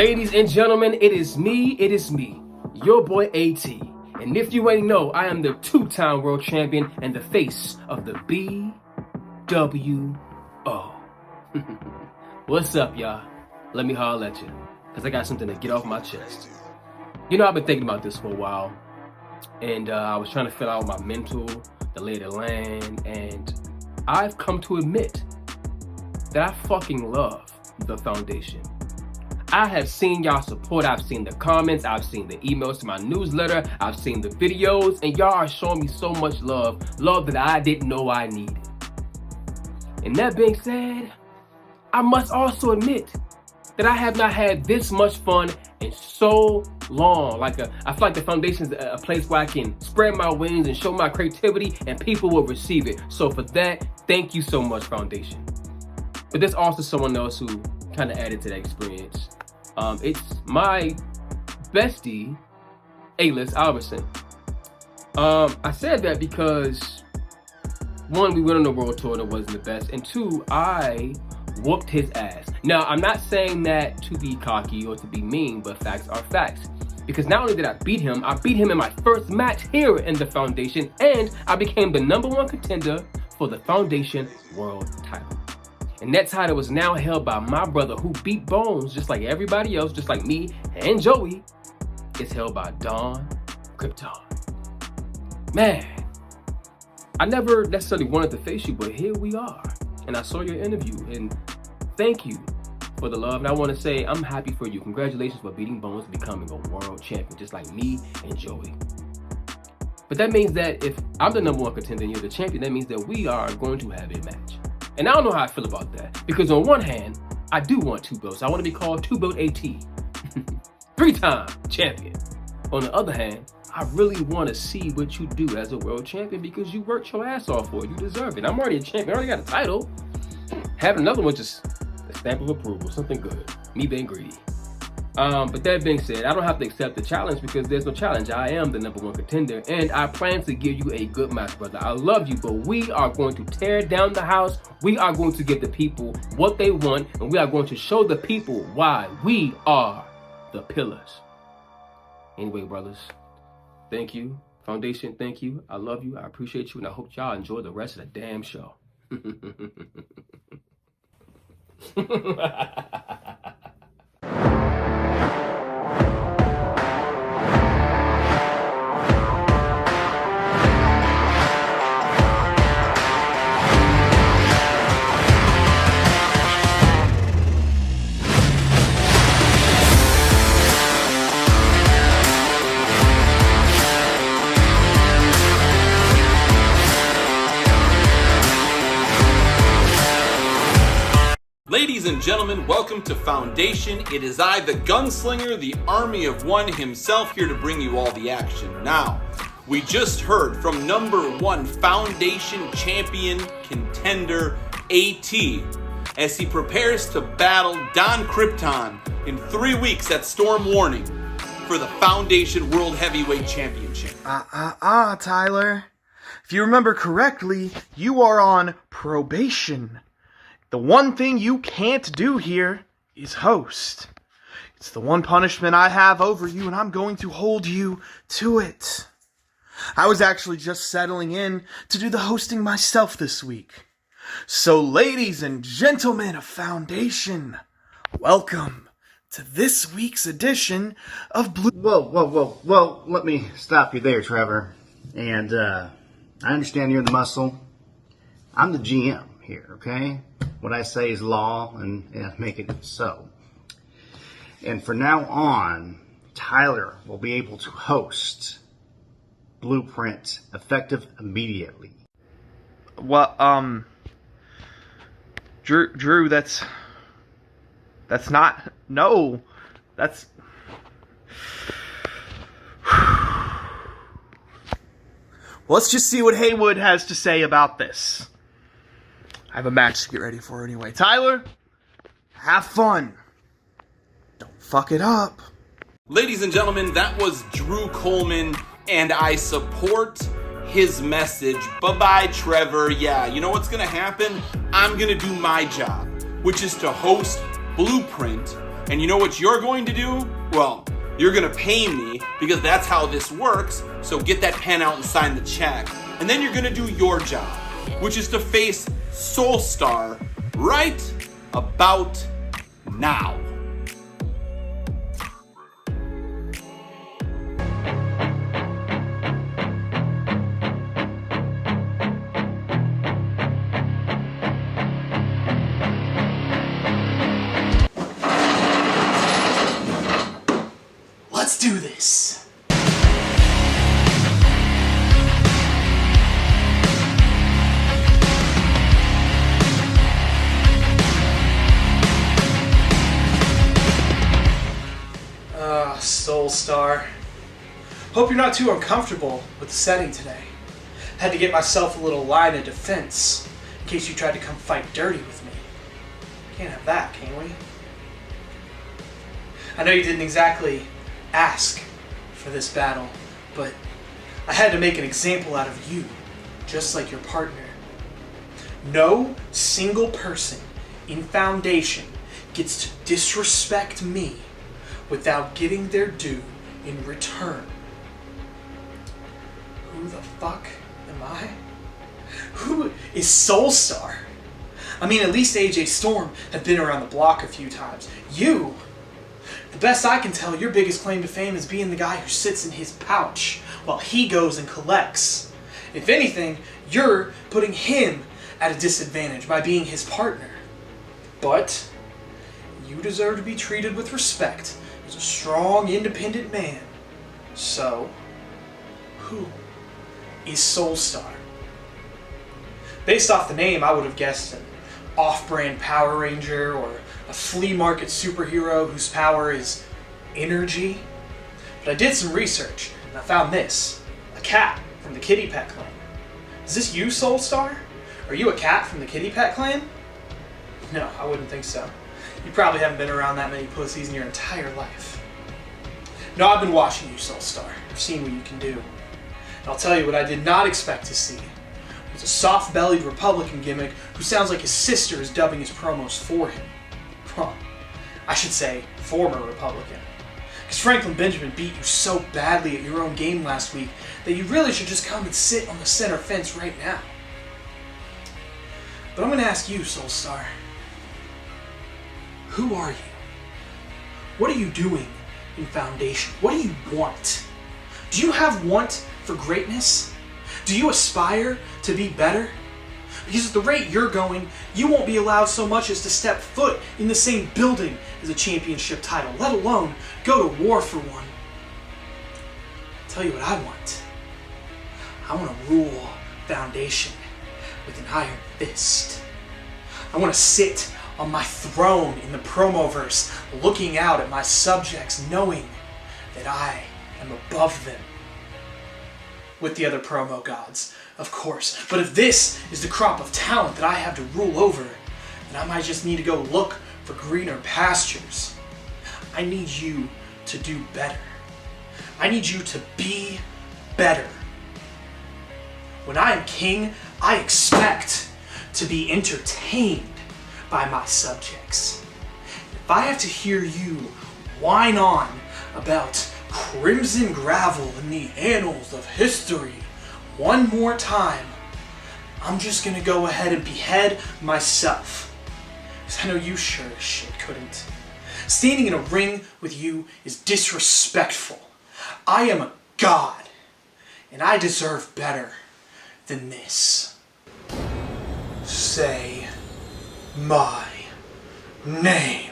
Ladies and gentlemen, it is me, your boy AT. And if you ain't know, I am the two-time world champion and the face of the BWO. What's up, y'all? Let me holler at you, because I got something to get off my chest. You know, I've been thinking about this for a while, and I was trying to fill out my mental, the lay of the land, and I've come to admit that I fucking love the foundation. I have seen y'all support, I've seen the comments, I've seen the emails to my newsletter, I've seen the videos, and y'all are showing me so much love that I didn't know I needed. And that being said, I must also admit that I have not had this much fun in so long. I feel like the foundation is a place where I can spread my wings and show my creativity and people will receive it. So for that, thank you so much, foundation. But there's also someone else who kind of added to that experience. It's my bestie, A-list Emerson. I said that because one, we went on the world tour and it wasn't the best, and two, I whooped his ass. Now, I'm not saying that to be cocky or to be mean, but facts are facts. Because not only did I beat him in my first match here in the Foundation, and I became the #1 contender for the Foundation World Title. And that title was now held by my brother who beat Bonez just like everybody else, just like me and Joey. It's held by Don Krypton. Man, I never necessarily wanted to face you, but here we are. And I saw your interview, and thank you for the love. And I want to say I'm happy for you. Congratulations for beating Bonez and becoming a world champion, just like me and Joey. But that means that if I'm the #1 contender and you're the champion, that means that we are going to have a match. And I don't know how I feel about that. Because on one hand, I do want 2 belts. I want to be called 2-belt AT. 3-time champion. On the other hand, I really want to see what you do as a world champion because you worked your ass off for it. You deserve it. I'm already a champion. I already got a title. Having another one, just a stamp of approval. Something good. Me being greedy. But that being said, I don't have to accept the challenge because there's no challenge. I am the #1 contender, and I plan to give you a good match, brother. I love you, but we are going to tear down the house. We are going to give the people what they want, and we are going to show the people why we are the pillars. Anyway, brothers, thank you. Foundation, thank you. I love you. I appreciate you, and I hope y'all enjoy the rest of the damn show. Ladies and gentlemen, welcome to Foundation. It is I, the gunslinger, the army of one himself, here to bring you all the action. Now, we just heard from #1 Foundation champion contender AT as he prepares to battle Don Krypton in 3 weeks at Storm Warning for the Foundation World Heavyweight Championship. Tyler. If you remember correctly, you are on probation. The one thing you can't do here is host. It's the one punishment I have over you, and I'm going to hold you to it. I was actually just settling in to do the hosting myself this week. So, ladies and gentlemen of Foundation, welcome to this week's edition of Blue... Whoa, let me stop you there, Trevor. And, I understand you're the muscle. I'm the GM here, okay? What I say is law, and make it so. And from now on, Tyler will be able to host Blueprint effective immediately. Well, Drew, that's not, no, that's... Let's just see what Haywood has to say about this. I have a match to get ready for anyway. Tyler, have fun. Don't fuck it up. Ladies and gentlemen, that was Drew Coleman, and I support his message. Bye-bye, Trevor. Yeah, you know what's going to happen? I'm going to do my job, which is to host Blueprint And you know what you're going to do? Well, you're going to pay me because that's how this works. So get that pen out and sign the check. And then you're going to do your job, which is to face Soulstar right about now. Let's do this. Soulstar. Hope you're not too uncomfortable with the setting today. Had to get myself a little line of defense in case you tried to come fight dirty with me. Can't have that, can we? I know you didn't exactly ask for this battle, but I had to make an example out of you, just like your partner. No single person in Foundation gets to disrespect me without getting their due in return. Who the fuck am I? Who is Soulstar? I mean, at least AJ Storm had been around the block a few times. You, the best I can tell, your biggest claim to fame is being the guy who sits in his pouch while he goes and collects. If anything, you're putting him at a disadvantage by being his partner. But you deserve to be treated with respect as a strong, independent man. So, who is Soulstar? Based off the name, I would have guessed an off-brand Power Ranger or a flea market superhero whose power is energy. But I did some research and I found this. A cat from the Kitty Pet Clan. Is this you, Soulstar? Are you a cat from the Kitty Pet Clan? No, I wouldn't think so. You probably haven't been around that many pussies in your entire life. No, I've been watching you, Soulstar. I've seen what you can do. And I'll tell you what I did not expect to see. It's a soft-bellied Republican gimmick who sounds like his sister is dubbing his promos for him. Huh. I should say, former Republican. Because Franklin Benjamin beat you so badly at your own game last week that you really should just come and sit on the center fence right now. But I'm going to ask you, Soulstar. Who are you? What are you doing in Foundation? What do you want? Do you have want for greatness? Do you aspire to be better? Because at the rate you're going, you won't be allowed so much as to step foot in the same building as a championship title, let alone go to war for one. I'll tell you what I want. I want to rule Foundation with an iron fist. I want to sit on my throne in the Promoverse, looking out at my subjects, knowing that I am above them. With the other promo gods, of course. But if this is the crop of talent that I have to rule over, then I might just need to go look for greener pastures. I need you to do better. I need you to be better. When I am king, I expect to be entertained by my subjects. If I have to hear you whine on about crimson gravel in the annals of history one more time, I'm just gonna go ahead and behead myself. Because I know you sure as shit couldn't. Standing in a ring with you is disrespectful. I am a god, and I deserve better than this. Say my name.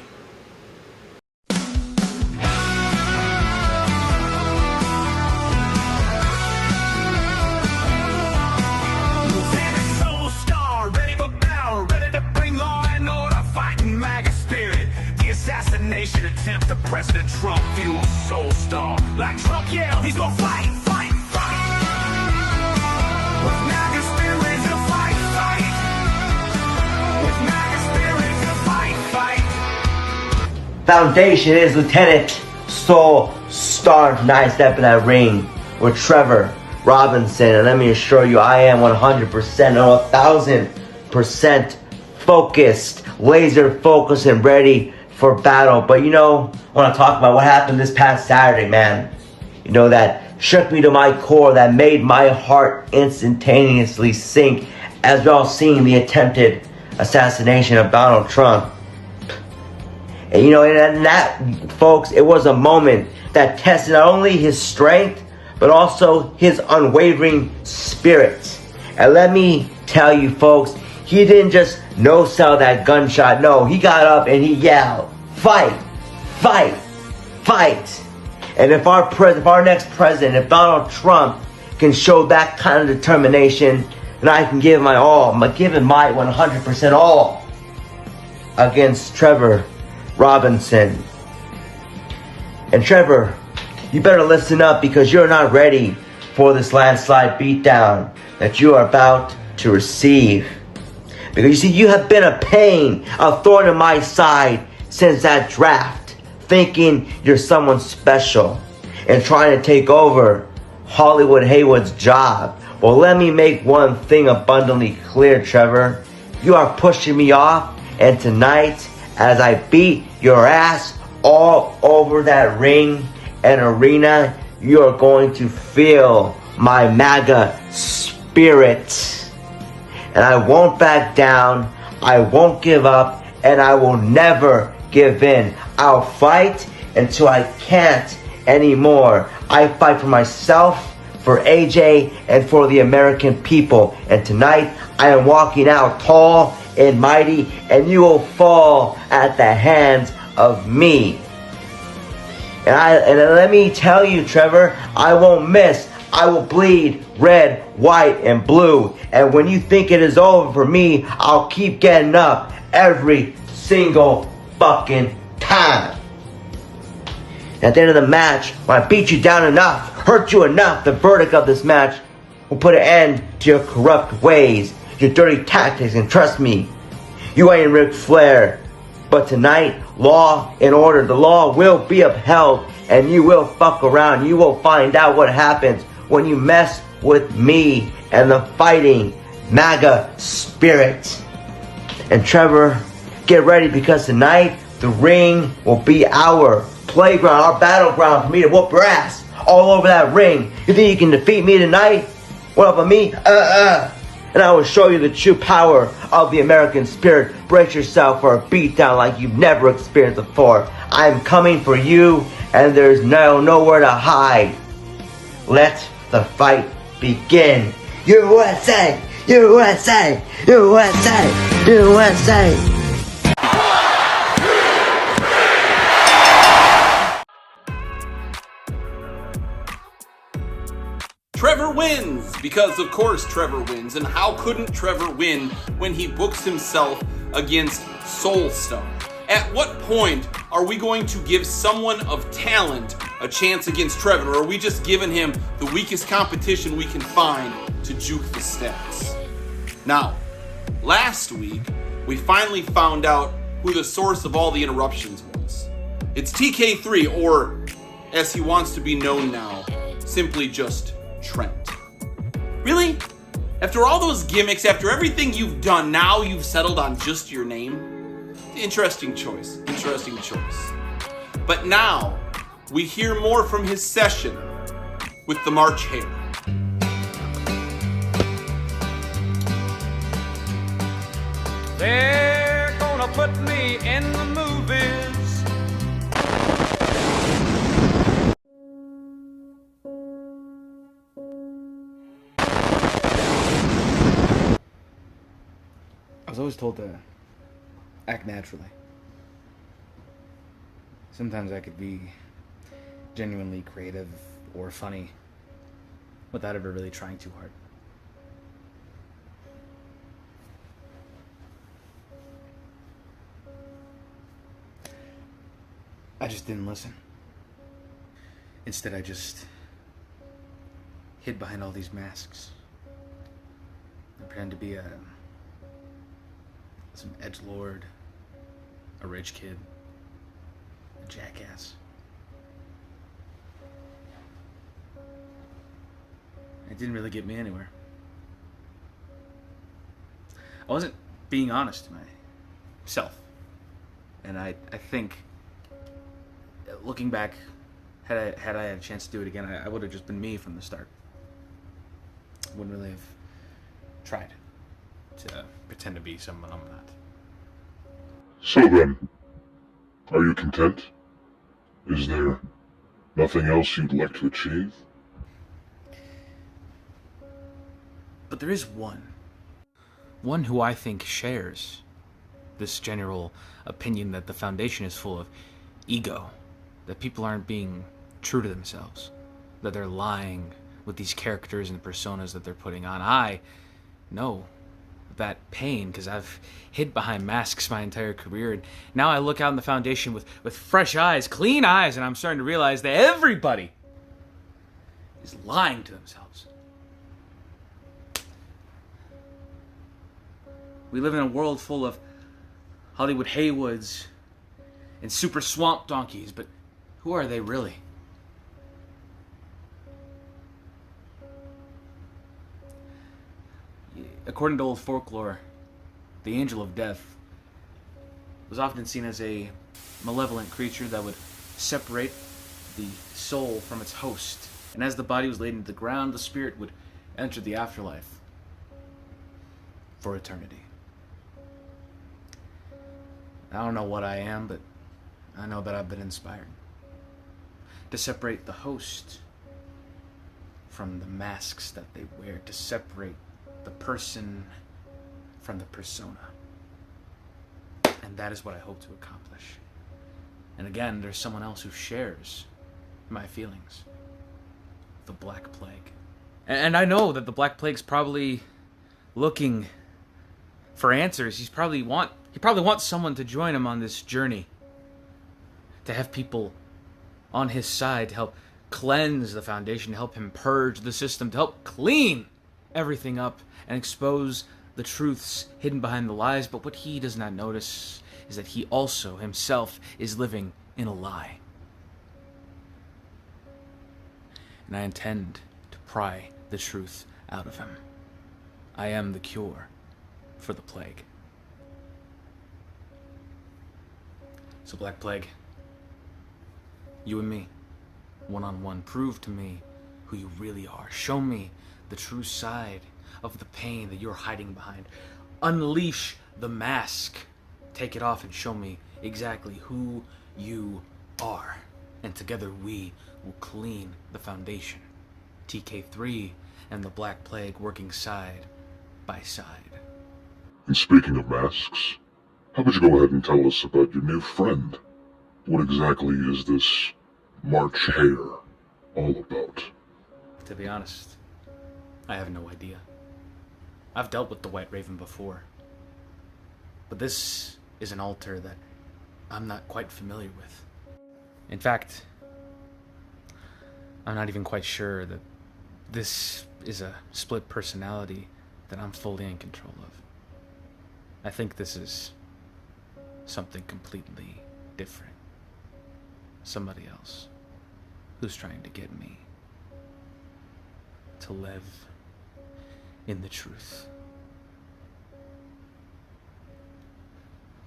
Soulstar, ready for battle, ready to bring law and order, fighting MAGA spirit. The assassination attempt to President Trump fuels Soulstar. Like Trump yelled, he's gonna fight, fight, fight. With MAGA spirit to fight, fight. With MAGA spirit to fight, fight. Foundation is Lieutenant Soulstar. Nice step in that ring with Trevor Robinson, and let me assure you, I am 100%, no, 1,000% focused, laser focused, and ready for battle. But I want to talk about what happened this past Saturday, man. That shook me to my core, that made my heart instantaneously sink as we're all seeing the attempted assassination of Donald Trump. And that, folks, it was a moment that tested not only his strength, but also his unwavering spirit. And let me tell you, folks, he didn't just no-sell that gunshot. No, he got up and he yelled, "Fight, fight, fight." And if our next president, if Donald Trump can show that kind of determination, then I can give my all. I'm giving my 100% all against Trevor Robinson. And Trevor, you better listen up, because you're not ready for this landslide beatdown that you are about to receive. Because you see, you have been a pain, a thorn in my side since that draft, thinking you're someone special and trying to take over Hollywood Haywood's job. Well, let me make one thing abundantly clear, Trevor. You are pushing me off, and tonight, as I beat your ass all over that ring and arena, you are going to feel my MAGA spirit. And I won't back down, I won't give up, and I will never give in. I'll fight until I can't anymore. I fight for myself, for AJ, and for the American people. And tonight, I am walking out tall and mighty, and you will fall at the hands of me. And let me tell you, Trevor, I won't miss. I will bleed red, white, and blue. And when you think it is over for me, I'll keep getting up every single fucking time. At the end of the match, when I beat you down enough, hurt you enough, the verdict of this match will put an end to your corrupt ways, your dirty tactics, and trust me, you ain't Ric Flair. But tonight, law and order, the law will be upheld, and you will fuck around. You will find out what happens when you mess with me and the fighting MAGA spirit. And Trevor, get ready, because tonight, the ring will be our playground, our battleground for me to whoop your ass all over that ring. You think you can defeat me tonight? What up on me? And I will show you the true power of the American spirit. Brace yourself for a beatdown like you've never experienced before. I am coming for you, and there's nowhere to hide. Let the fight begin. USA! USA! USA! USA! Trevor wins! Because of course Trevor wins, and how couldn't Trevor win when he books himself against Soulstar? At what point are we going to give someone of talent a chance against Trevor, or are we just giving him the weakest competition we can find to juke the stats? Now, last week, we finally found out who the source of all the interruptions was. It's TK3, or as he wants to be known now, simply just Trent. Really? After all those gimmicks, after everything you've done, now you've settled on just your name? Interesting choice. Interesting choice. But now, we hear more from his session with the March Hare. They're gonna put me in the movies. I was always told to act naturally. Sometimes I could be genuinely creative or funny without ever really trying too hard. I just didn't listen. Instead, I just hid behind all these masks. I pretend to be some edgelord, a rich kid, a jackass. It didn't really get me anywhere. I wasn't being honest to myself And I think, looking back, had I had a chance to do it again, I would have just been me from the start. Wouldn't really have tried to pretend to be someone I'm not. So then, are you content? Is there nothing else you'd like to achieve? But there is one who I think shares this general opinion that the Foundation is full of ego, that people aren't being true to themselves, that they're lying with these characters and personas that they're putting on. I know that pain because I've hid behind masks my entire career, and now I look out in the Foundation with fresh eyes, clean eyes, and I'm starting to realize that everybody is lying to themselves. We live in a world full of Hollywood Haywoods and super swamp donkeys, but who are they really? According to old folklore, the Angel of Death was often seen as a malevolent creature that would separate the soul from its host. And as the body was laid into the ground, the spirit would enter the afterlife for eternity. I don't know what I am, but I know that I've been inspired to separate the host from the masks that they wear, to separate the person from the persona. And that is what I hope to accomplish. And again, there's someone else who shares my feelings. The Black Plague. And I know that the Black Plague's probably looking for answers. He probably wants someone to join him on this journey. To have people on his side to help cleanse the Foundation, to help him purge the system, to help clean everything up and expose the truths hidden behind the lies. But what he does not notice is that he also himself is living in a lie. And I intend to pry the truth out of him. I am the cure for the plague. So Black Plague, you and me, one-on-one, prove to me who you really are. Show me the true side of the pain that you're hiding behind. Unleash the mask. Take it off and show me exactly who you are. And together we will clean the Foundation. TK3 and the Black Plague working side by side. And speaking of masks, how about you go ahead and tell us about your new friend? What exactly is this March Hare all about? To be honest, I have no idea. I've dealt with the White Raven before. But this is an altar that I'm not quite familiar with. In fact, I'm not even quite sure that this is a split personality that I'm fully in control of. I think this is something completely different. Somebody else who's trying to get me to live in the truth.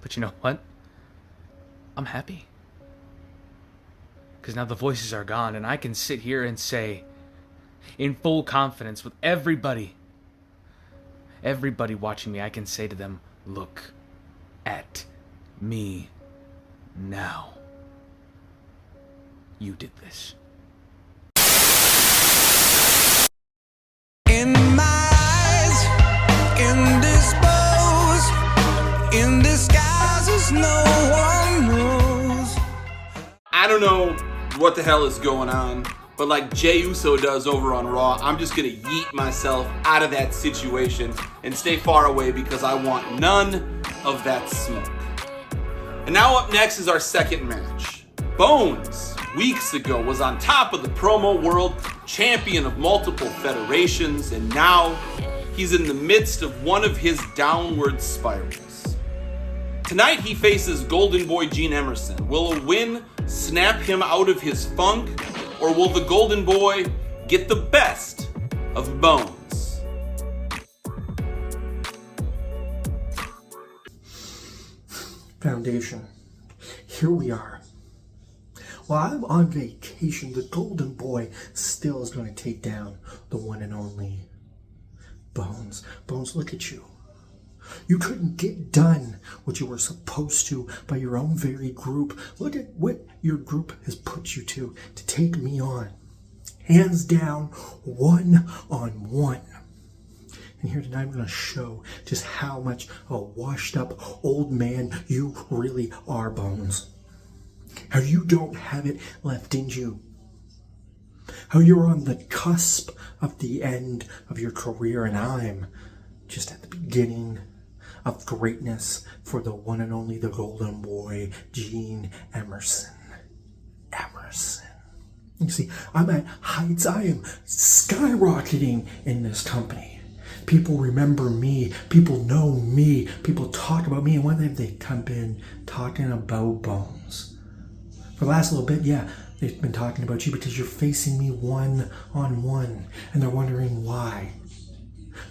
But you know what? I'm happy. Because now the voices are gone and I can sit here and say, in full confidence with everybody watching me, I can say to them, look at me now. You did this. In my eyes, indisposed, in disguises no one knows. I don't know what the hell is going on, but like Jey Uso does over on Raw, I'm just gonna yeet myself out of that situation and stay far away because I want none of that smoke. And now up next is our second match. Bonez, weeks ago, was on top of the promo world, champion of multiple federations, and now he's in the midst of one of his downward spirals. Tonight he faces Golden Boy Gene Emerson. Will a win snap him out of his funk, or will the Golden Boy get the best of Bonez? Foundation, here we are. While I'm on vacation, the golden boy still is going to take down the one and only Bonez. Bonez, look at you. You couldn't get done what you were supposed to by your own very group. Look at what your group has put you to take me on. Hands down, 1-on-1. And here tonight I'm going to show just how much a washed up old man you really are, Bonez. How you don't have it left in you. How you're on the cusp of the end of your career, and I'm just at the beginning of greatness for the one and only, the golden boy, Gene Emerson. Emerson. You see, I'm at heights. I am skyrocketing in this company. People remember me. People know me. People talk about me. And when have they come in talking about Bonez? For the last little bit, yeah, they've been talking about you because you're facing me 1-on-1. And they're wondering why.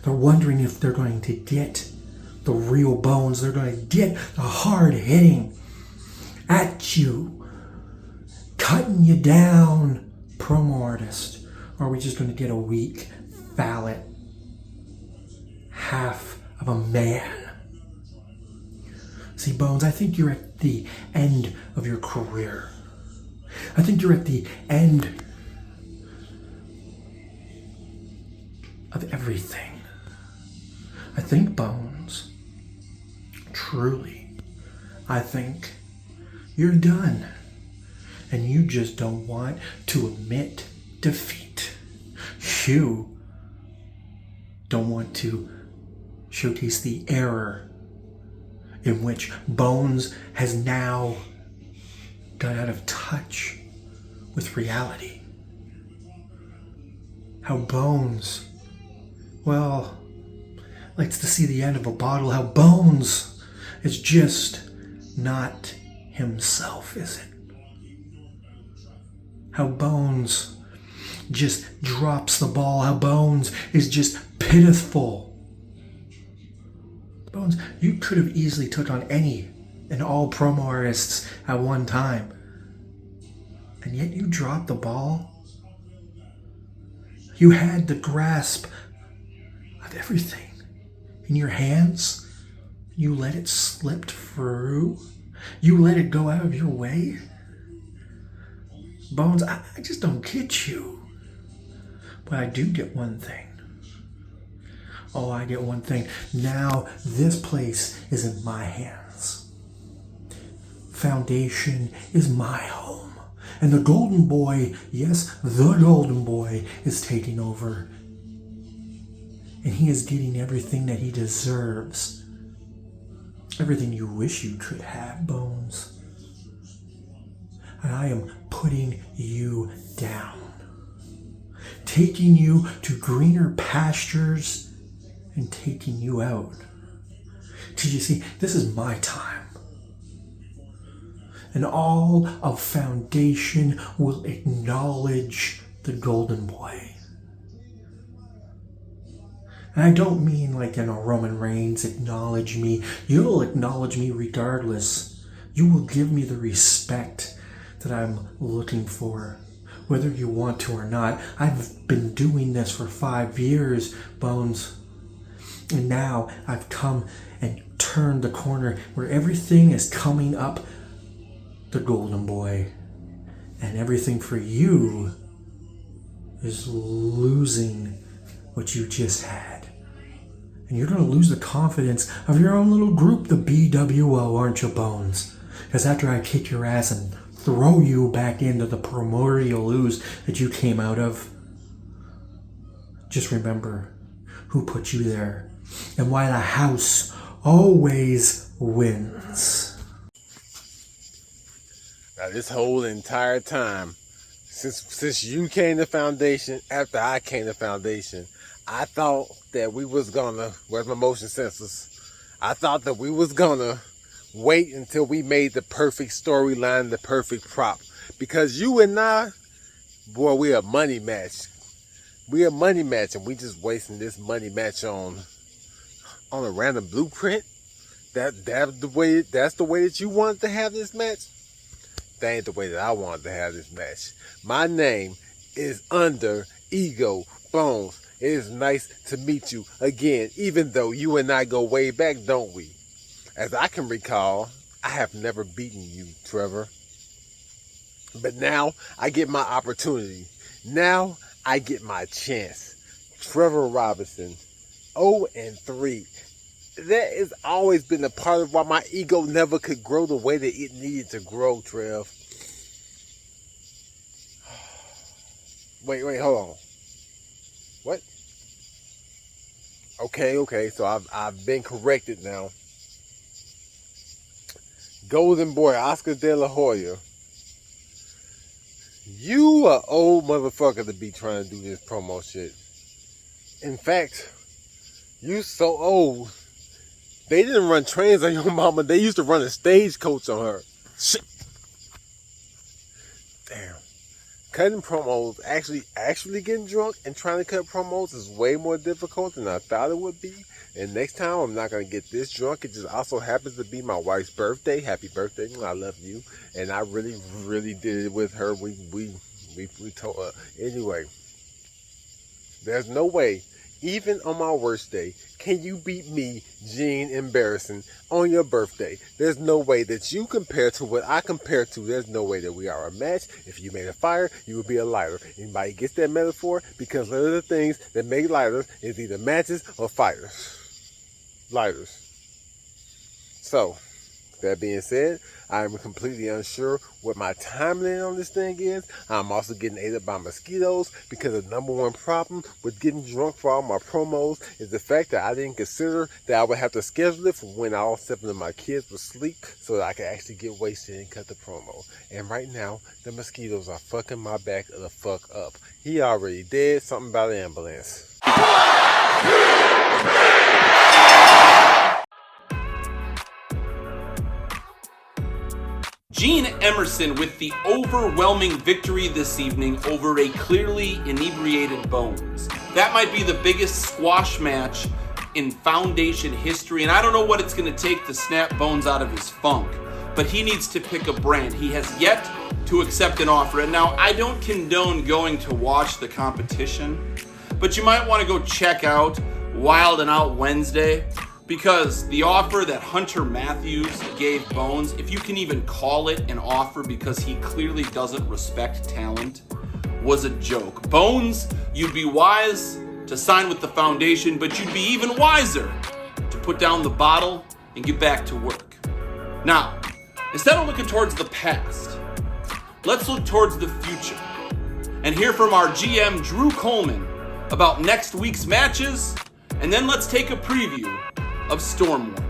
They're wondering if they're going to get the real Bonez. They're going to get the hard hitting at you, cutting you down, promo artist. Or are we just going to get a weak, phallic, half of a man? See, Bonez, I think you're at the end of your career. I think you're at the end of everything. I think, Bonez, truly, I think you're done. And you just don't want to admit defeat. You don't want to showcase the error in which Bonez has now got out of touch with reality. How Bonez, well, likes to see the end of a bottle. How Bonez is just not himself, is it? How Bonez just drops the ball. How Bonez is just pitiful. Bonez, you could have easily took on any and all promo artists at one time. And yet you dropped the ball. You had the grasp of everything in your hands. You let it slip through. You let it go out of your way. Bonez, I just don't get you. But I do get one thing. Oh, I get one thing. Now this place is in my hands. Foundation is my home. And the golden boy, yes, the golden boy is taking over. And he is getting everything that he deserves. Everything you wish you could have, Bonez. And I am putting you down. Taking you to greener pastures and taking you out. Because you see, this is my time. And all of Foundation will acknowledge the golden boy. And I don't mean like in a Roman Reigns, acknowledge me. You'll acknowledge me regardless. You will give me the respect that I'm looking for, whether you want to or not. I've been doing this for 5 years, Bonez. And now I've come and turned the corner where everything is coming up the golden boy. And everything for you is losing what you just had. And you're going to lose the confidence of your own little group, the BWO, aren't you, Bonez? Because after I kick your ass and throw you back into the primordial ooze that you came out of, just remember who put you there and why the house always wins. Now, this whole entire time, since you came to Foundation, after I came to Foundation, I thought that we was gonna, where's my motion sensors? I thought that we was gonna wait until we made the perfect storyline, the perfect prop. Because you and I, boy, we a money match. We a money match, and we just wasting this money match on a random blueprint. That's the way that you wanted to have this match. that ain't the way that I wanted to have this match. My name is Under Ego Bones. It is nice to meet you again, even though you and I go way back, don't we? As I can recall, I have never beaten you, Trevor. But now I get my opportunity. Now I get my chance. Trevor Robinson, 0-3. That has always been a part of why my ego never could grow the way that it needed to grow, Trev. Wait, hold on. What? Okay, so I've been corrected now. Golden Boy, Oscar De La Hoya. You are old motherfucker to be trying to do this promo shit. In fact, you so old, they didn't run trains on your mama. They used to run a stagecoach on her. Shit. Damn. Cutting promos, actually getting drunk and trying to cut promos is way more difficult than I thought it would be. And next time, I'm not going to get this drunk. It just also happens to be my wife's birthday. Happy birthday. I love you. And I really, really did it with her. We told her. Anyway, there's no way, even on my worst day, can you beat me, Gene Embarrassing, on your birthday. There's no way that you compare to what I compare to. There's no way that we are a match. If you made a fire, you would be a lighter. Anybody gets that metaphor? Because one of the things that make lighters is either matches or fires. Lighters. So, that being said, I am completely unsure what my time limit on this thing is. I'm also getting ate up by mosquitoes because the number one problem with getting drunk for all my promos is the fact that I didn't consider that I would have to schedule it for when all 7 of my kids would sleep so that I could actually get wasted and cut the promo. And right now, the mosquitoes are fucking my back the fuck up. He already dead. Something about an ambulance. Gene Emerson with the overwhelming victory this evening over a clearly inebriated Bonez. That might be the biggest squash match in Foundation history, and I don't know what it's going to take to snap Bonez out of his funk, but he needs to pick a brand. He has yet to accept an offer, and now I don't condone going to watch the competition, but you might want to go check out Wild and Out Wednesday, because the offer that Hunter Matthews gave Bonez, if you can even call it an offer because he clearly doesn't respect talent, was a joke. Bonez, you'd be wise to sign with the Foundation, but you'd be even wiser to put down the bottle and get back to work. Now, instead of looking towards the past, let's look towards the future and hear from our GM, Drew Coleman, about next week's matches, and then let's take a preview of Stormwater.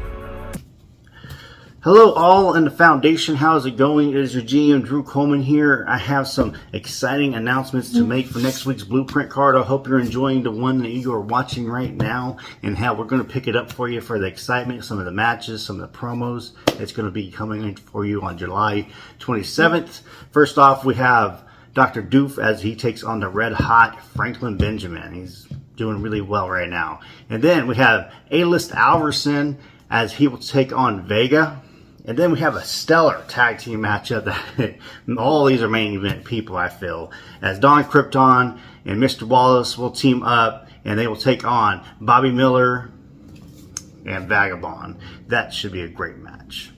Hello all in the Foundation, how's it going? It is your GM Drew Coleman here. I have some exciting announcements to make for next week's Blueprint card. I hope you're enjoying the one that you are watching right now and how we're going to pick it up for you for the excitement, some of the matches, some of the promos. It's going to be coming in for you on July 27th. First off, we have Dr. Doof as he takes on the red hot Franklin Benjamin. He's doing really well right now. And then we have A-List Alverson as he will take on Vega. And then we have a stellar tag team matchup that all these are main event people, I feel, as Don Krypton and Mr. Wallace will team up and they will take on Bobby Miller and Vagabond. That should be a great match.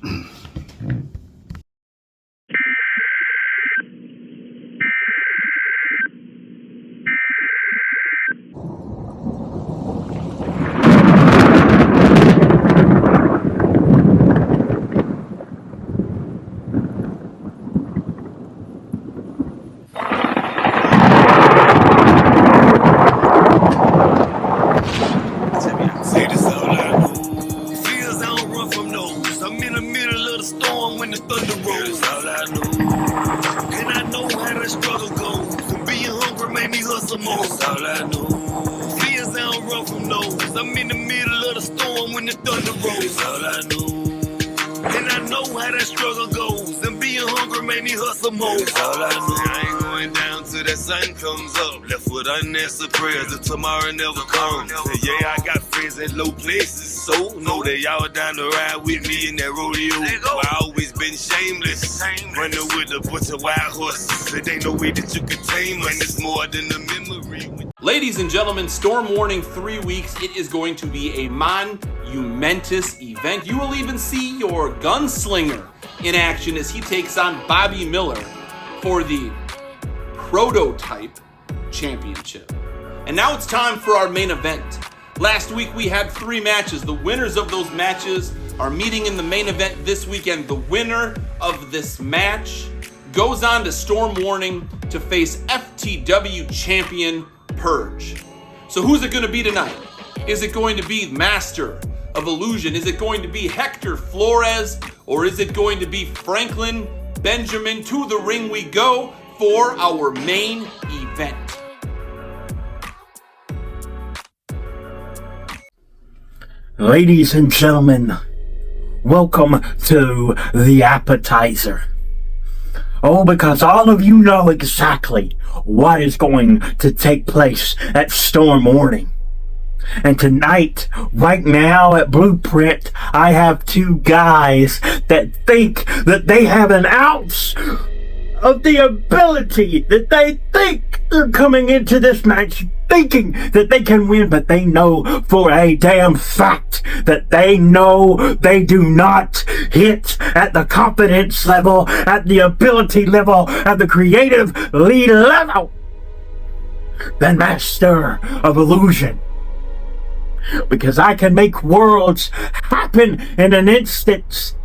And I know how that struggle goes, and being hungry made me hustle more. I ain't gonna going down till that sun comes up. Left with unanswered prayers that tomorrow never comes. Yeah, I got friends in low places, so know that y'all down to ride with me in that rodeo. I always been shameless, running with a bunch of wild horses. There ain't no way that you can tame us. It's more than a memory. Ladies and gentlemen, Storm Warning 3 weeks. It is going to be a monumentous event. You will even see your gunslinger in action as he takes on Bobby Miller for the Prototype Championship. And now it's time for our main event. Last week we had 3 matches. The winners of those matches are meeting in the main event this weekend. The winner of this match goes on to Storm Warning to face FTW champion Purge. So who's it going to be tonight? Is it going to be Master of Illusion? Is it going to be Hector Flores? Or is it going to be Franklin Benjamin? To the ring we go for our main event. Ladies and gentlemen, welcome to the appetizer. Oh, because all of you know exactly what is going to take place at Storm Warning. And tonight, right now at Blueprint, I have 2 guys that think that they have an ounce of the ability, that they think they're coming into this match thinking that they can win, but they know for a damn fact that they know they do not hit at the confidence level, at the ability level, at the creative lead level. The Master of Illusion. Because I can make worlds happen in an instant.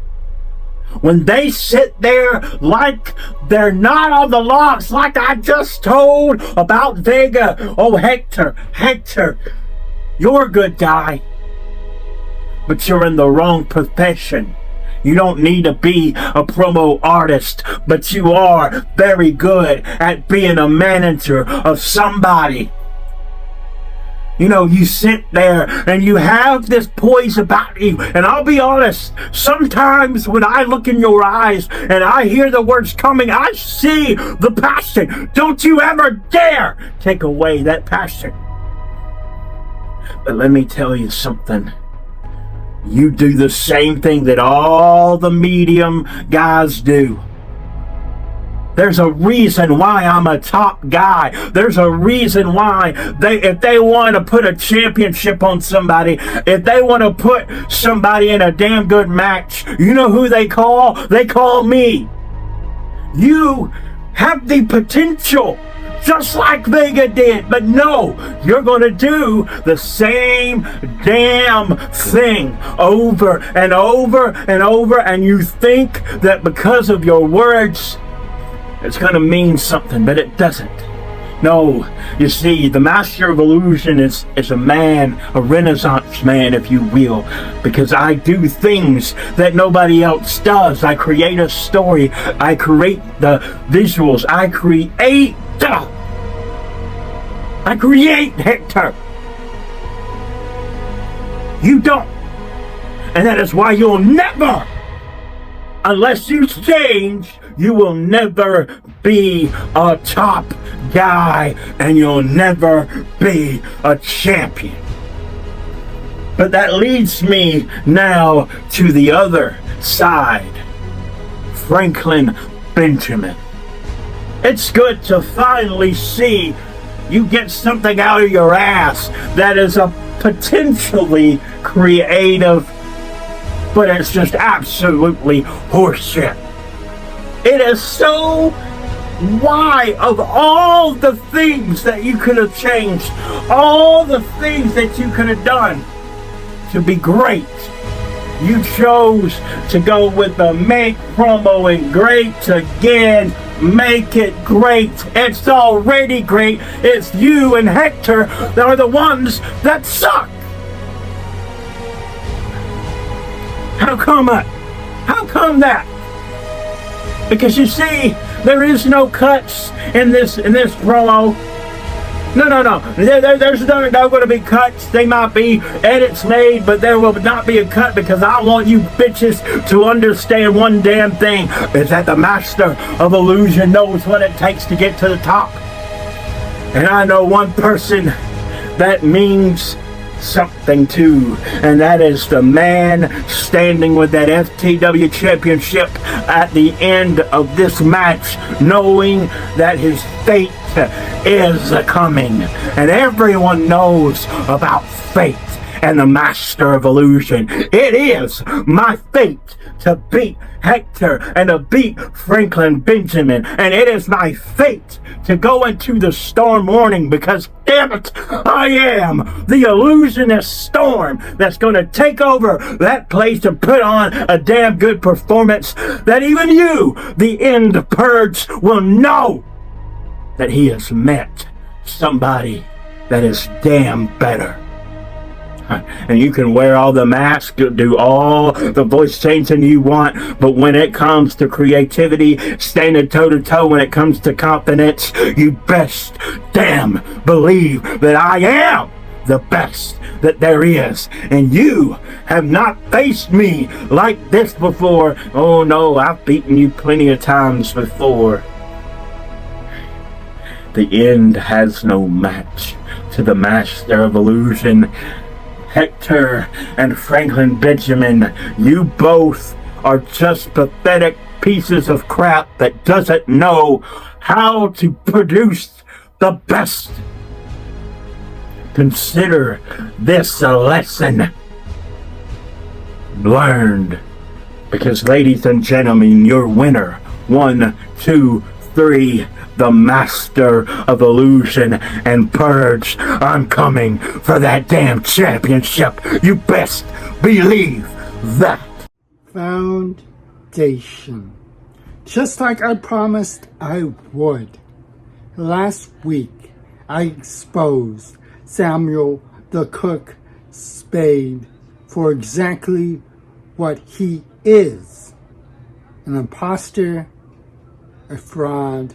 When they sit there like they're not on the logs, like I just told about Vega. Oh, Hector, you're a good guy, but you're in the wrong profession. You don't need to be a promo artist, but you are very good at being a manager of somebody. You know, you sit there and you have this poise about you. And I'll be honest, sometimes when I look in your eyes and I hear the words coming, I see the passion. Don't you ever dare take away that passion. But let me tell you something. You do the same thing that all the medium guys do. There's a reason why I'm a top guy. There's a reason why if they want to put a championship on somebody, if they want to put somebody in a damn good match, you know who they call? They call me. You have the potential, just like Vega did, but no, you're going to do the same damn thing over and over and over, and you think that because of your words, it's going to mean something, but it doesn't. No, you see, the Master of Illusion is a man, a Renaissance man, if you will, because I do things that nobody else does. I create a story. I create the visuals. I create Hector. You don't. And that is why you'll never, unless you change, you will never be a top guy, and you'll never be a champion. But that leads me now to the other side. Franklin Benjamin. It's good to finally see you get something out of your ass that is a potentially creative, but it's just absolutely horseshit. It is so why, of all the things that you could have changed, all the things that you could have done to be great, you chose to go with the make promo and great again. Make it great. It's already great. It's you and Hector that are the ones that suck. How come that? Because you see, there is no cuts in this promo. No. There's no going to be cuts. They might be edits made, but there will not be a cut because I want you bitches to understand one damn thing, is that the master of illusion knows what it takes to get to the top. And I know one person that means something too, and that is the man standing with that FTW championship at the end of this match, knowing that his fate is coming. And everyone knows about fate and the master of illusion. It is my fate to beat Hector and to beat Franklin Benjamin, and it is my fate to go into the Storm Warning, because damn it, I am the illusionist Storm that's going to take over that place and put on a damn good performance that even you, the End Purge, will know that he has met somebody that is damn better. And you can wear all the masks, do all the voice changing you want, but when it comes to creativity, standing toe-to-toe, when it comes to confidence, you best damn believe that I am the best that there is. And you have not faced me like this before. Oh no, I've beaten you plenty of times before. The End has no match to the master of illusion. Hector and Franklin Benjamin, you both are just pathetic pieces of crap that doesn't know how to produce the best. Consider this a lesson learned, because ladies and gentlemen, your winner, 1, 2, 3, the master of illusion and purge. I'm coming for that damn championship. You best believe that. Foundation. Just like I promised I would. Last week, I exposed Samuel the Cook Spade for exactly what he is. An imposter, a fraud,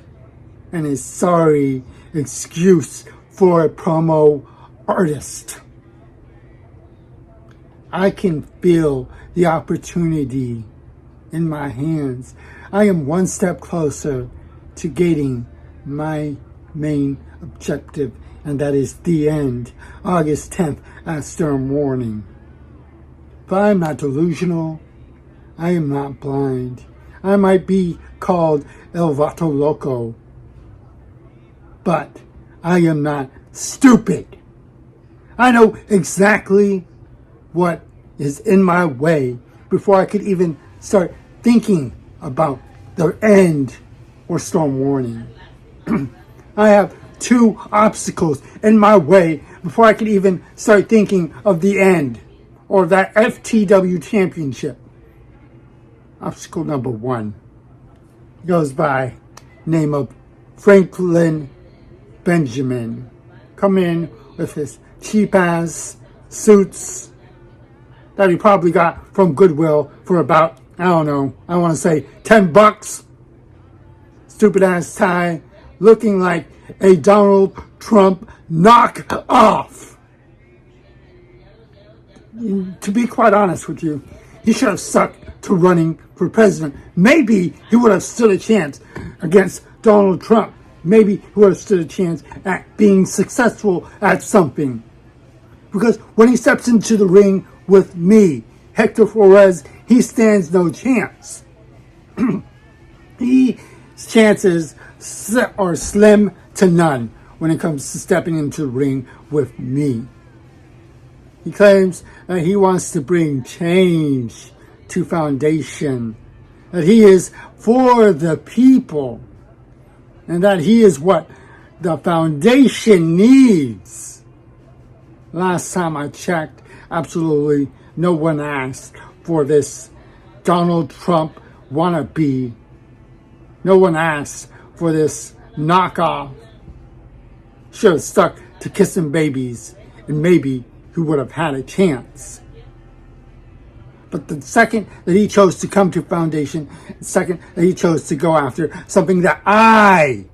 and a sorry excuse for a promo artist. I can feel the opportunity in my hands. I am one step closer to getting my main objective, and that is the End, August 10th at Storm Warning. But I am not delusional. I am not blind. I might be called El Vato Loco, but I am not stupid. I know exactly what is in my way before I could even start thinking about the End or Storm Warning. I have 2 obstacles in my way before I could even start thinking of the End or that FTW championship. Obstacle number 1 goes by name of Franklin Benjamin. Come in with his cheap-ass suits that he probably got from Goodwill for about, I don't know, I want to say $10. Stupid-ass tie, looking like a Donald Trump knockoff. To be quite honest with you, he should have stuck to running for president. Maybe he would have stood a chance against Donald Trump. Maybe he would have stood a chance at being successful at something. Because when he steps into the ring with me, Hector Flores, he stands no chance. His chances are slim to none when it comes to stepping into the ring with me. He claims that he wants to bring change to Foundation, that he is for the people, and that he is what the Foundation needs. Last time I checked, absolutely no one asked for this Donald Trump wannabe. No one asked for this knockoff. Should have stuck to kissing babies, and maybe he would have had a chance. But the second that he chose to come to Foundation, the second that he chose to go after something that I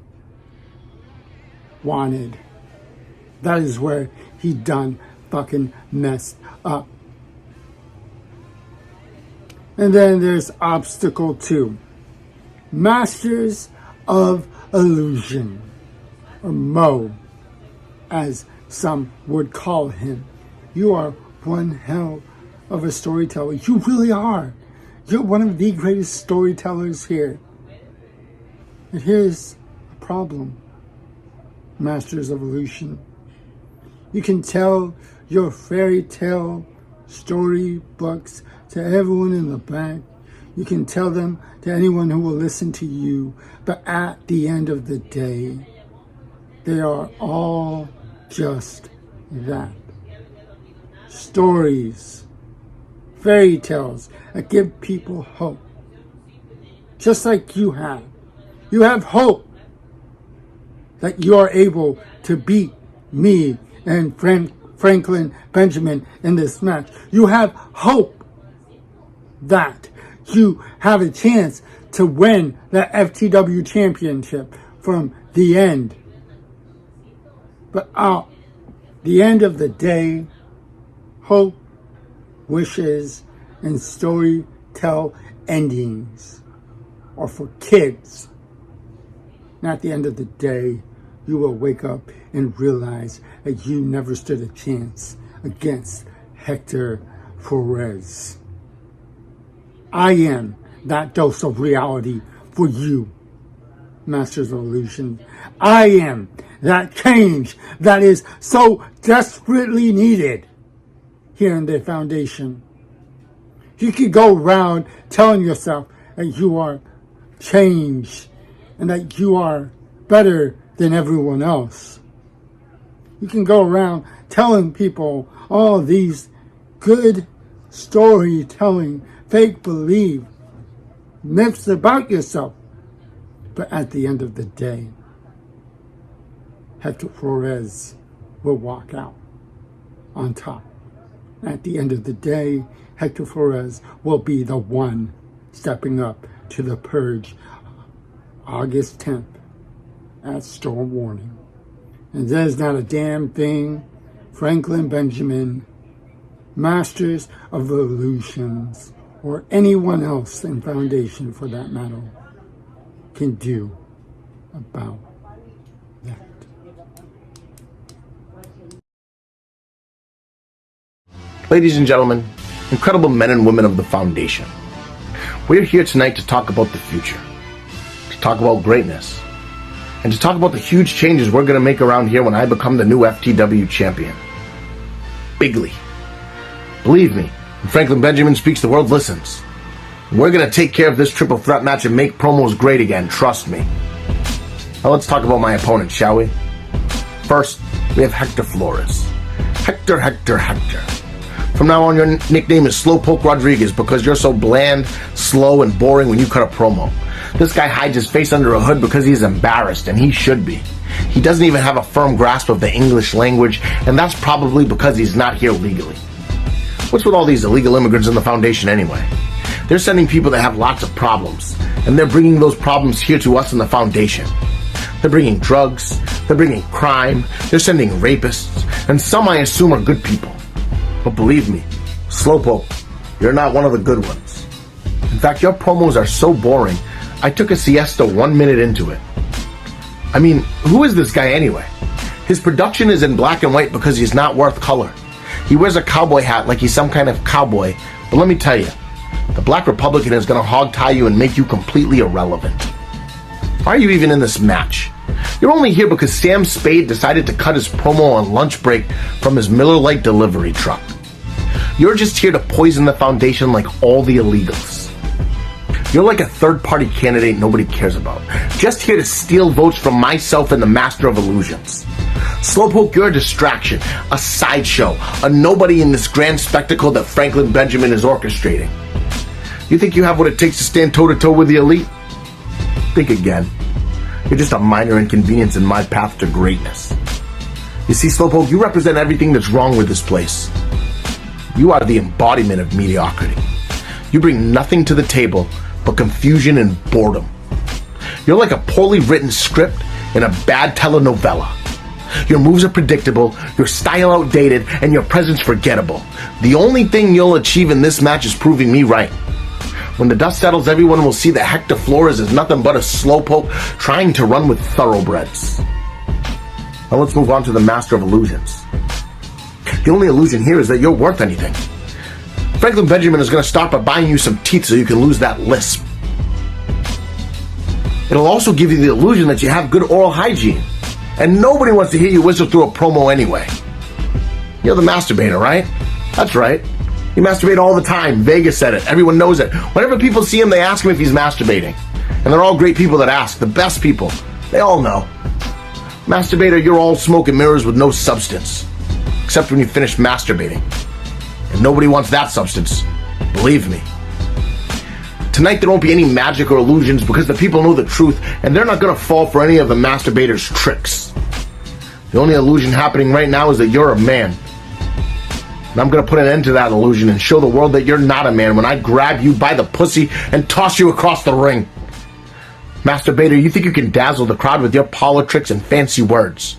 wanted, That is where he done fucking messed up. And then there's obstacle 2. Masters of Illusion, or Mo, as some would call him. You are one hell of a storyteller. You really are. You're one of the greatest storytellers here. And here's a problem, Masters of Illusion. You can tell your fairy tale story books to everyone in the back. You can tell them to anyone who will listen to you. But at the end of the day, they are all just that. Stories, fairy tales that give people hope. Just like you have. You have hope that you are able to beat me and Franklin Benjamin in this match. You have hope that you have a chance to win the FTW championship from the end. But at the end of the day, hope, wishes, and storytell endings are for kids. And at the end of the day, you will wake up and realize that you never stood a chance against Hector Flores. I am that dose of reality for you, Masters of Illusion. I am that change that is so desperately needed here in the Foundation. You could go around telling yourself that you are changed and that you are better than everyone else. You can go around telling people all these good storytelling, fake believe, myths about yourself. But at the end of the day, Hector Flores will walk out on top. At the end of the day, Hector Flores will be the one stepping up to the purge August 10th at Storm Warning. And there's not a damn thing Franklin Benjamin, Masters of Illusions, or anyone else in Foundation for that matter, can do about that. Ladies and gentlemen, incredible men and women of the Foundation, we're here tonight to talk about the future, to talk about greatness, and to talk about the huge changes we're going to make around here when I become the new FTW champion. Bigly. Believe me, when Franklin Benjamin speaks, the world listens. We're going to take care of this triple threat match and make promos great again, trust me. Now let's talk about my opponent, shall we? First, we have Hector Flores. Hector. From now on, your nickname is Slowpoke Rodriguez because you're so bland, slow, and boring when you cut a promo. This guy hides his face under a hood because he's embarrassed, and he should be. He doesn't even have a firm grasp of the English language, and that's probably because he's not here legally. What's with all these illegal immigrants in the Foundation anyway? They're sending people that have lots of problems, and they're bringing those problems here to us in the Foundation. They're bringing drugs, they're bringing crime, they're sending rapists, and some I assume are good people. But believe me, Slowpoke, you're not one of the good ones. In fact, your promos are so boring, I took a siesta 1 minute into it. I mean, who is this guy anyway? His production is in black and white because he's not worth color. He wears a cowboy hat like he's some kind of cowboy, but let me tell you, the Black Republican is going to hog-tie you and make you completely irrelevant. Why are you even in this match? You're only here because Sam Spade decided to cut his promo on lunch break from his Miller Lite delivery truck. You're just here to poison the Foundation like all the illegals. You're like a third-party candidate nobody cares about. Just here to steal votes from myself and the Master of Illusions. Slowpoke, you're a distraction, a sideshow, a nobody in this grand spectacle that Franklin Benjamin is orchestrating. You think you have what it takes to stand toe-to-toe with the elite? Think again. You're just a minor inconvenience in my path to greatness. You see, Slowpoke, you represent everything that's wrong with this place. You are the embodiment of mediocrity. You bring nothing to the table but confusion and boredom. You're like a poorly written script in a bad telenovela. Your moves are predictable, your style outdated, and your presence forgettable. The only thing you'll achieve in this match is proving me right. When the dust settles, everyone will see that Hector Flores is nothing but a slowpoke trying to run with thoroughbreds. Now let's move on to the Master of Illusions. The only illusion here is that you're worth anything. Franklin Benjamin is going to start by buying you some teeth so you can lose that lisp. It'll also give you the illusion that you have good oral hygiene. And nobody wants to hear you whistle through a promo anyway. You're the masturbator, right? That's right. You masturbate all the time. Vegas said it. Everyone knows it. Whenever people see him, they ask him if he's masturbating. And they're all great people that ask. The best people. They all know. Masturbator, you're all smoke and mirrors with no substance. Except when you finish masturbating. And nobody wants that substance. Believe me. Tonight there won't be any magic or illusions because the people know the truth and they're not going to fall for any of the masturbator's tricks. The only illusion happening right now is that you're a man. And I'm going to put an end to that illusion and show the world that you're not a man when I grab you by the pussy and toss you across the ring. Masturbator, you think you can dazzle the crowd with your parlor tricks and fancy words.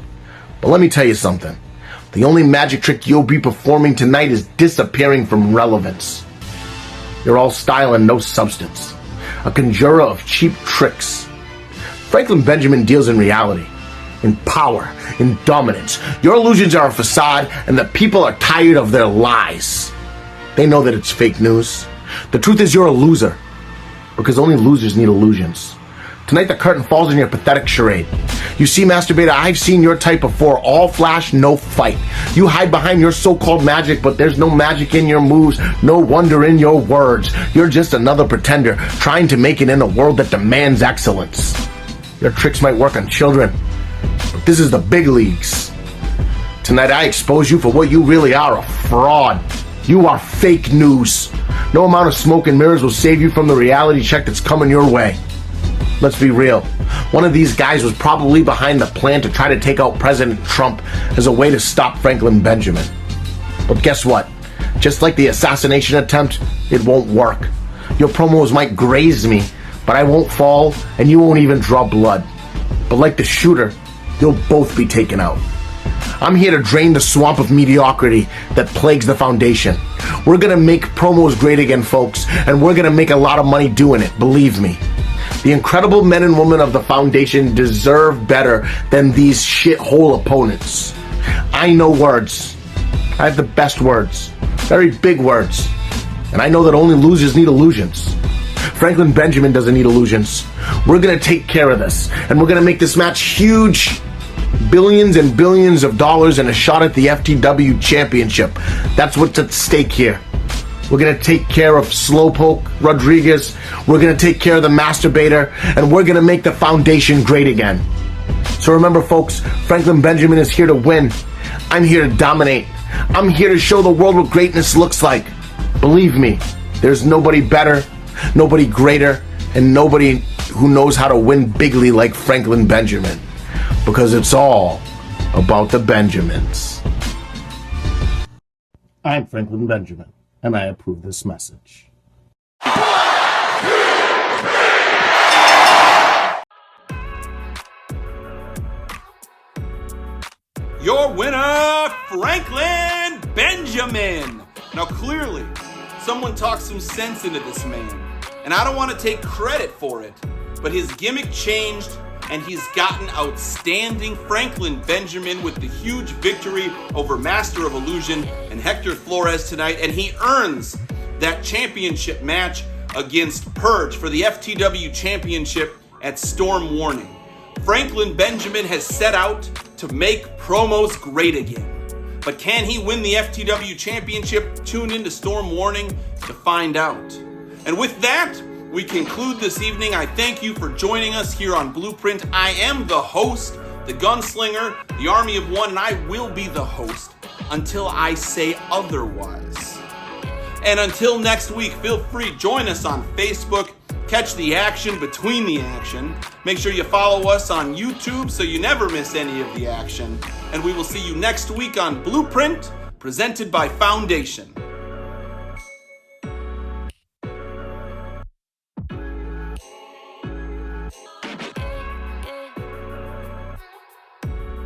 But let me tell you something. The only magic trick you'll be performing tonight is disappearing from relevance. You're all style and no substance. A conjurer of cheap tricks. Franklin Benjamin deals in reality, in power, in dominance. Your illusions are a facade, and the people are tired of their lies. They know that it's fake news. The truth is you're a loser, because only losers need illusions. Tonight the curtain falls on your pathetic charade. You see, masturbator, I've seen your type before. All flash, no fight. You hide behind your so-called magic, but there's no magic in your moves, no wonder in your words. You're just another pretender, trying to make it in a world that demands excellence. Your tricks might work on children, but this is the big leagues. Tonight I expose you for what you really are, a fraud. You are fake news. No amount of smoke and mirrors will save you from the reality check that's coming your way. Let's be real. One of these guys was probably behind the plan to try to take out President Trump as a way to stop Franklin Benjamin. But guess what? Just like the assassination attempt, it won't work. Your promos might graze me, but I won't fall and you won't even draw blood. But like the shooter, you'll both be taken out. I'm here to drain the swamp of mediocrity that plagues the foundation. We're gonna make promos great again, folks, and we're gonna make a lot of money doing it, believe me. The incredible men and women of the foundation deserve better than these shithole opponents. I know words. I have the best words. Very big words. And I know that only losers need illusions. Franklin Benjamin doesn't need illusions. We're going to take care of this. And we're going to make this match huge. Billions and billions of dollars and a shot at the FTW Championship. That's what's at stake here. We're going to take care of Slowpoke Rodriguez. We're going to take care of the Masturbator. And we're going to make the foundation great again. So remember, folks, Franklin Benjamin is here to win. I'm here to dominate. I'm here to show the world what greatness looks like. Believe me, there's nobody better, nobody greater, and nobody who knows how to win bigly like Franklin Benjamin. Because it's all about the Benjamins. I'm Franklin Benjamin, and I approve this message. Your winner, Franklin Benjamin. Now clearly, someone talked some sense into this man, and I don't want to take credit for it, but his gimmick changed, and he's gotten outstanding. Franklin Benjamin with the huge victory over Master of Illusion and Hector Flores tonight, and he earns that championship match against Purge for the FTW Championship at Storm Warning. Franklin Benjamin has set out to make promos great again. But can he win the FTW Championship? Tune into Storm Warning to find out. And with that, we conclude this evening. I thank you for joining us here on Blueprint. I am the host, the gunslinger, the Army of One, and I will be the host until I say otherwise. And until next week, feel free, join us on Facebook, catch the action between the action. Make sure you follow us on YouTube so you never miss any of the action. And we will see you next week on Blueprint, presented by Foundation.